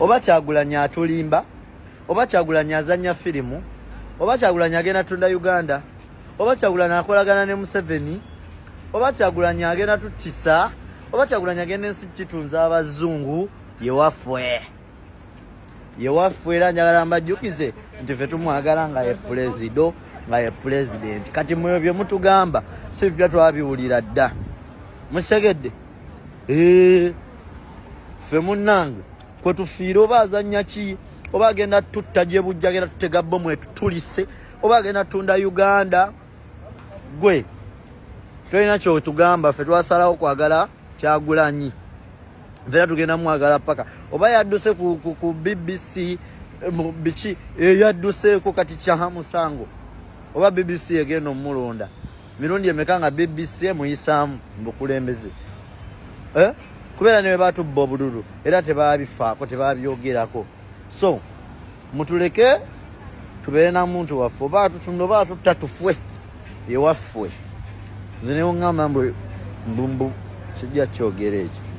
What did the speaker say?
oba Kyagulanyi atulimba, oba Kyagulanyi azannya firimu, oba Kyagulanyi agenda tunda Uganda, oba Kyagulanyi akolagana ne Museveni, oba Kyagulanyi agenda tutisa, oba Kyagulanyi agenda ensi kitunza abazungu, yewaffe era njagala mbajjukize nti ffe tumwagala nga ye pulezido, nga ye pulezidenti. Kati mwe bye mutugamba si bipya twabiwulira dda. Musegedde ffe munnange kwe tufiira oba azannya ki, oba agenda tutta gye bujja, agenda tutega bbomu etutulise, oba agenda tunda Uganda, gwe tolina kyotugamba. Ffe twasalawo kwagala Kyagulanyi, era tugenda mwagala paka. Oba yadduse ku BBC biki yadduseeko kati kya musango, oba BBC egenda omulonda mirundi emeka nga BBC emuyisaamu mbukulembeze kubeera ne batubba obululu era tebabifaako, tebabyogerako. So mutuleke tubeere na muntu waffe, oba tutunda oba tutta tufwe ewaffe. Nze newo ngamba mbu sijja kyogera ekyo.